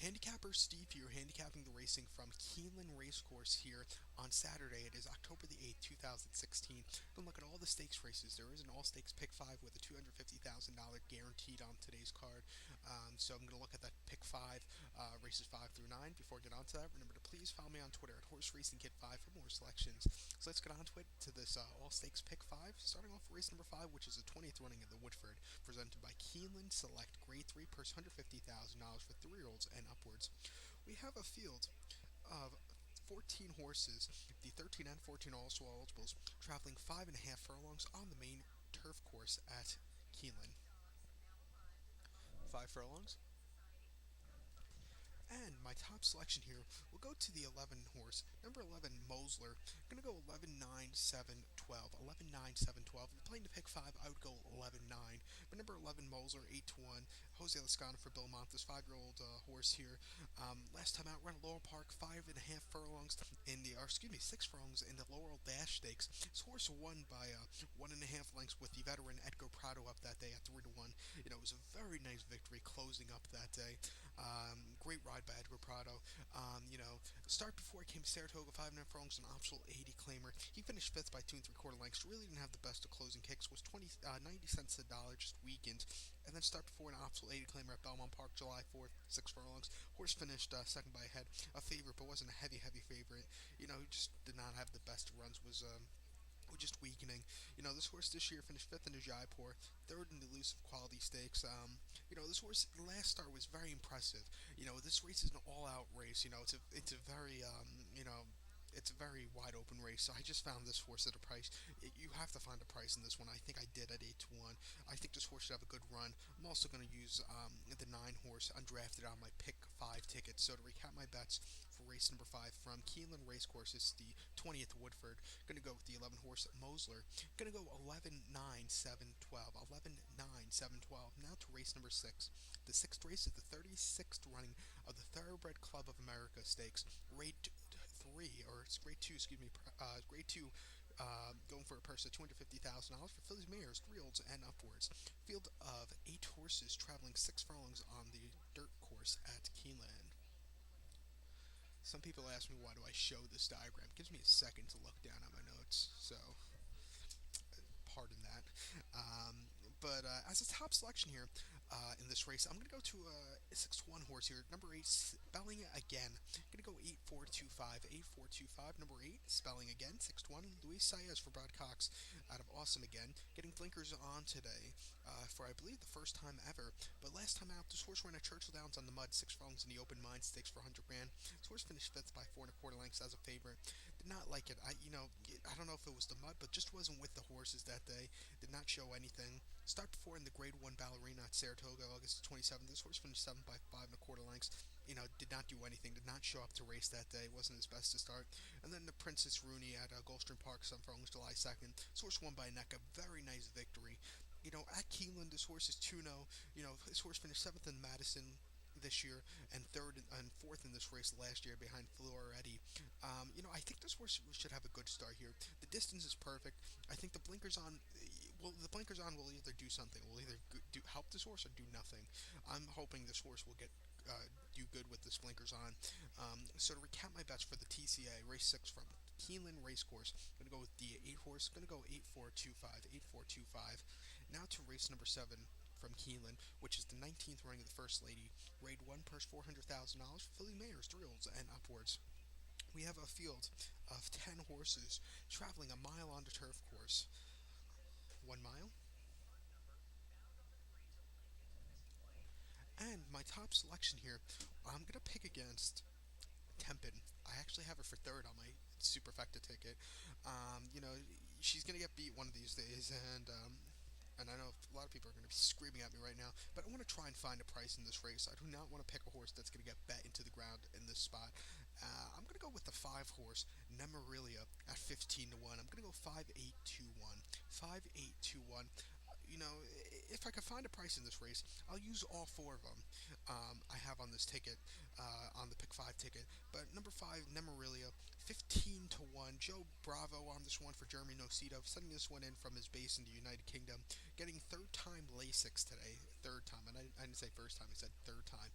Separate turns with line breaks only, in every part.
Handicapper Steve here, handicapping the racing from Keeneland Racecourse here on Saturday. It is October the 8th, 2016. Going to look at all the stakes races. There is an all stakes pick 5 with a $250,000 guaranteed on today's card. So I'm going to look at that pick 5, races 5 through 9. Before I get on to that, remember to please follow me on Twitter at Horse Racing Kid 5 for more selections. So let's get on to it, to this all stakes pick 5. Starting off with race number 5, which is the 20th running of the Woodford, presented by Keeneland Select Grade 3, purse $150,000 for 3-year-olds and upwards. We have a field of 14 horses, the 13 and 14 also eligibles, traveling 5.5 furlongs on the main turf course at Keeneland. 5 furlongs. And my top selection here will go to the 11 horse, number 11 Mosler. I'm going to go 11 9 7 12. 11 9 7 12. If you're playing to pick 5, I would go 11 9. But number 11 Mosler, 8 to 1. Jose Lascano for Bill Mont, this 5-year-old horse here. Last time out, ran at Laurel Park, 5.5 furlongs in the, or excuse me, 6 furlongs in the Laurel Dash Stakes. This horse won by 1.5 lengths with the veteran Edgar Prado up that day at 3 to 1. It was a very nice victory closing up that day. Great ride by Edgar Prado. Start before it came to Saratoga, 5.5 furlongs, an optional 80 claimer. He finished 5th by 2 3/4 lengths. Really didn't have the best of closing kicks. Was 90 cents a dollar, just weakened. And then start before an optional 80 claimer at Belmont Park, July 4th, 6 furlongs. Horse finished second by a head. A favorite, but wasn't a heavy favorite. He just did not have the best runs. Was just weakening. This horse this year finished 5th in the Jaipur, 3rd in the Elusive Quality Stakes. This horse, the last start was very impressive. This race is an all-out race. It's a very, it's a very wide open race. So I just found this horse at a price. You have to find a price in this one. I think I did at 8 to 1. I think this horse should have a good run. I'm also going to use the 9 horse undrafted on my pick 5 ticket. So to recap my bets for race number 5 from Keeneland Racecourse, it's the 20th Woodford. Going to go with the 11 horse Mosler. Going to go 11 9 7 12. 11 9 7 12. Now to race number 6. The 6th race is the 36th running of the Thoroughbred Club of America Stakes. Grade 3, or it's grade 2, excuse me, grade 2, going for a purse of $250,000 for fillies, mares, 3-year-olds, and upwards. Field of 8 horses traveling 6 furlongs on the dirt course at Keeneland. Some people ask me, why do I show this diagram? It gives me a second to look down at my notes, so pardon that. But as a top selection here in this race, I'm going to go to a 6-1 horse here. Number 8, spelling again. I'm going to go 8-4-2-5. 8-4-2-5. Number 8, spelling again. 6-1. Luis Saez for Brad Cox out of Awesome again. Getting blinkers on today for, I believe, the first time ever. But last time out, this horse ran at Churchill Downs on the mud. 6 furlongs in the open mine stakes for 100 grand. This horse finished 5th by 4 1/4 lengths as a favorite. Did not like it. I don't know if it was the mud, but just wasn't with the horses that day. Did not show anything. Start before in the Grade 1 Ballerina at Saratoga, August 27th. This horse finished 7th by 5 1/4 lengths. Did not do anything. Did not show up to race that day. Wasn't his best to start. And then the Princess Rooney at Gulfstream Park, some furlongs, July 2nd. This horse won by a neck. A very nice victory. At Keeneland, this horse is 2-0. This horse finished 7th in Madison this year and 3rd and 4th in this race last year behind Fluoretti. I think this horse should have a good start here. The distance is perfect. I think the blinkers on, the blinkers on will either do something. Will either help this horse or do nothing. I'm hoping this horse will get do good with the blinkers on. So to recap my bets for the TCA race 6 from Keeneland Racecourse, I'm going to go with the 8 horse. Going to go 8-4-2-5. 8-4-2-5. Now to race number 7 from Keeneland, which is the 19th running of the First Lady. Grade 1 purse $400,000 for filly mares, 3-year-olds, and upwards. We have a field of 10 horses traveling a mile on the turf course. 1 mile. And my top selection here, I'm going to pick against Tempin. I actually have her for 3rd on my Superfecta ticket. She's going to get beat one of these days, and I know a lot of people are going to be screaming at me right now, but I want to try and find a price in this race. I do not want to pick a horse that's going to get bet into the ground in this spot. I'm going to go with the 5 horse, Nemorilia, at 15 to 1. I'm going to go 5-8-2-1. 5-8-2-1. If I can find a price in this race, I'll use all 4 of them I have on this ticket, on the pick 5 ticket. But number 5, Nemorilia, 15 to 1. Joe Bravo on this one for Jeremy Nocito, sending this one in from his base in the United Kingdom. Getting 3rd time Lasix today. 3rd time. And I didn't say first time, I said 3rd time.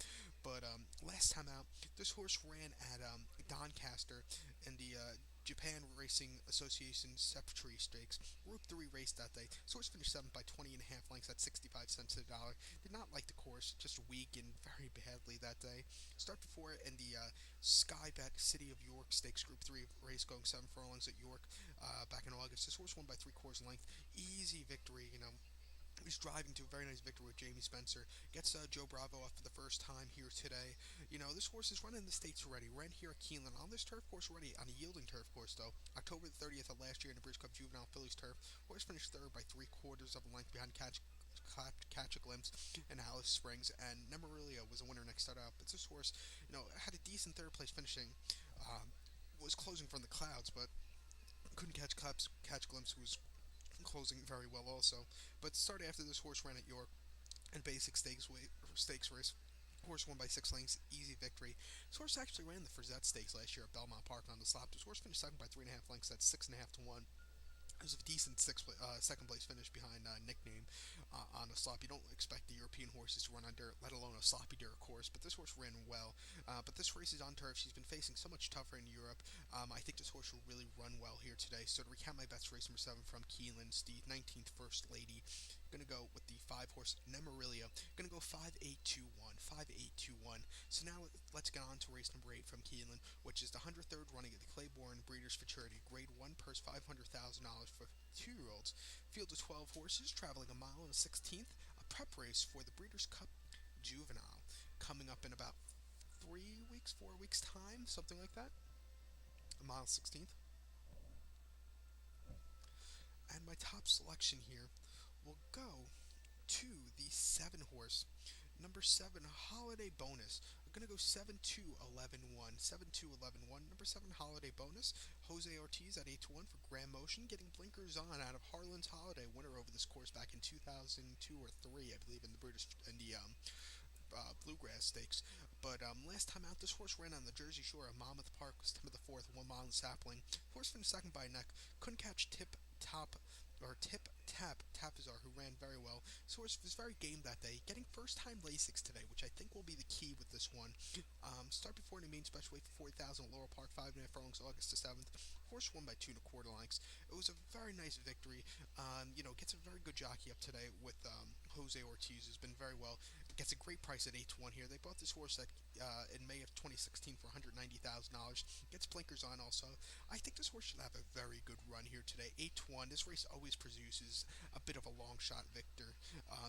But last time out, this horse ran at Doncaster in the Japan Racing Association Septri Stakes. Group 3 race that day. This horse finished 7th by 20 and a half lengths at 65 cents a dollar. Did not like the course, just weak and very badly that day. Start before it in the Sky Bet City of York Stakes Group 3 race going 7 furlongs at York back in August. This horse won by 3/4 length. Easy victory, He's driving to a very nice victory with Jamie Spencer. Gets Joe Bravo up for the first time here today. This horse is running in the States already. Ran here at Keeneland on this turf course already, on a yielding turf course, though. October the 30th of last year in the British Cup Juvenile Phillies turf. Horse finished third by 3/4 of a length behind Catch a Glimpse and Alice Springs. And Nemorilia was a winner next start out. But this horse, had a decent third place finishing. Was closing from the clouds, but couldn't catch Glimpse, who was closing very well also. But start after this horse ran at York in basic stakes race. Horse won by 6 lengths, easy victory. This horse actually ran the Frizette Stakes last year at Belmont Park on the slop. This horse finished second by 3.5 lengths. That's 6.5 to 1. It was a decent second place finish behind Nickname on a slop. You don't expect the European horses to run on dirt, let alone a sloppy dirt course, but this horse ran well. But this race is on turf. She's been facing so much tougher in Europe. I think this horse will really run well here today. So to recount my bets, race number 7 from Keeneland, the 19th First Lady. Going to go with the 5-horse Nemorilia. Going to go 5-8-2-1. 5-8-2-1. So now let's get on to race number 8 from Keeneland, which is the 103rd running of the Claiborne Breeders' Futurity. Grade 1 purse $500,000 for 2-year-olds. Field of 12 horses, traveling a mile and a 16th. A prep race for the Breeders' Cup Juvenile. Coming up in about 4 weeks time, something like that. A mile 16th. And my top selection here will go to the 7-horse. Number 7, Holiday Bonus. I'm going to go 7-2-11-1. 7-2-11-1. Number 7, Holiday Bonus. Jose Ortiz at 8-1 for Grand Motion. Getting blinkers on out of Harlan's Holiday. Winner over this course back in 2002 or 3, I believe, in the Bluegrass Stakes. But last time out, this horse ran on the Jersey Shore of Monmouth Park, September the 4th, 1 mile in sapling. Horse finished second by a neck. Couldn't catch Tip Tap Tapizar, who ran very well. This horse was very game that day, getting first-time Lasix today, which I think will be the key with this one. Start before the main special weight for 40,000 at Laurel Park, 5.5 furlongs, August the 7th. Horse won by 2.25 lengths. It was a very nice victory. Gets a very good jockey up today with Jose Ortiz, who's been very well. Gets a great price at 8-1 here. They bought this horse in May of 2016 for $190,000. Gets blinkers on also. I think this horse should have a very good run here today. 8-1. This race always produces a bit of a long shot victor,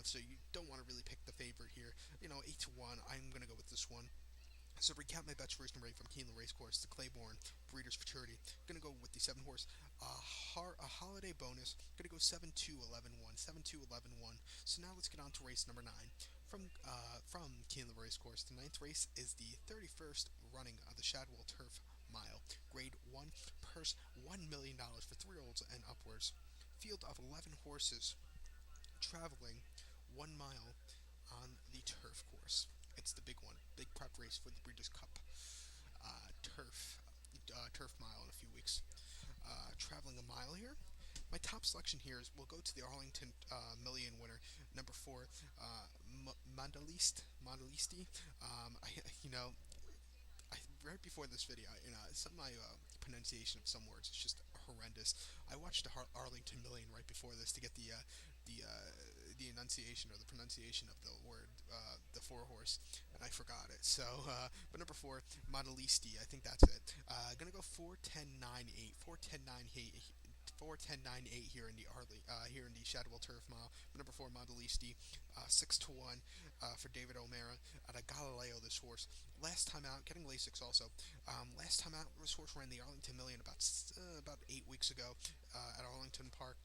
so you don't want to really pick the favorite here. 8-1. I'm going to go with this one. So recap my bets for race number 8 from Keeneland Racecourse, the Claiborne Breeders' Futurity. Going to go with the 7-horse, a Holiday Bonus. Going to go 7-2-11-1. 7-2-11-1. So now let's get on to race number 9 from Keeneland Racecourse. The 9th race is the 31st running of the Shadwell Turf Mile. Grade 1, purse $1 million for 3-year-olds and upwards. Field of 11 horses, traveling 1 mile on the turf course. It's the big one, big prep race for the Breeders' Cup turf mile in a few weeks. Traveling a mile here. My top selection here is we'll go to the Arlington Million winner, number 4, Mandalisti. Right before this video, some of my pronunciation of some words is just horrendous. I watched the Arlington Million right before this to get the enunciation or the pronunciation of the word, the 4-horse, and I forgot it. So, but number 4, Modelisti, I think that's it. Gonna go 4-10-9-8, 4-10-9-8. 4-10-9-8 here in the Shadwell Turf Mile. But number 4, Modelisti, 6-1 for David O'Mara at a Galileo. This horse last time out, getting Lasix also. Last time out, this horse ran the Arlington Million about 8 weeks ago at Arlington Park.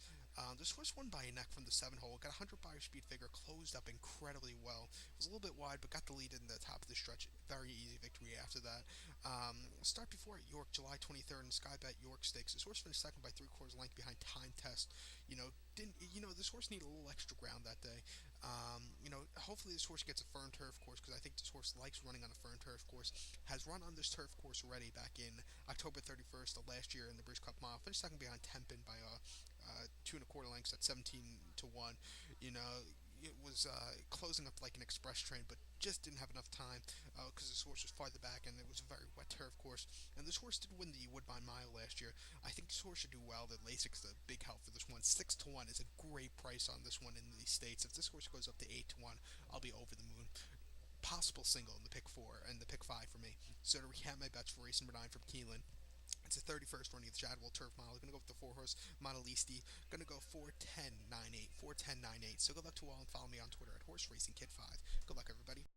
This horse won by a neck from the 7-hole. Got a 100 buyer speed figure, closed up incredibly well. It was a little bit wide, but got the lead in the top of the stretch. Very easy victory after that. Start before at York, July 23rd in Sky Bet York Stakes. This horse finished second by 3/4 length behind Time Test. This horse needed a little extra ground that day. Hopefully this horse gets a firm turf course, because I think this horse likes running on a firm turf course. Has run on this turf course already back in October 31st of last year in the British Cup Mile. Finished second behind Tempin by 2.25 lengths at 17-1. it was closing up like an express train, but just didn't have enough time because this horse was farther back and it was a very wet turf course. And this horse did win the Woodbine Mile last year. I think this horse should do well. The Lasix is a big help for this one. 6-1 is a great price on this one in the states. If this horse goes up to 8-1, I'll be over the moon. Possible single in the pick four and the pick five for me. So to recap my bets for race number 9 from Keeneland, it's the 31st running of the Shadwell Turf Mile. I'm going to go with the 4 horse Monalisti. Going to go 4-10-9-8. 4-10-9-8. So good luck to all and follow me on Twitter at Horse Racing Kid 5. Good luck, everybody.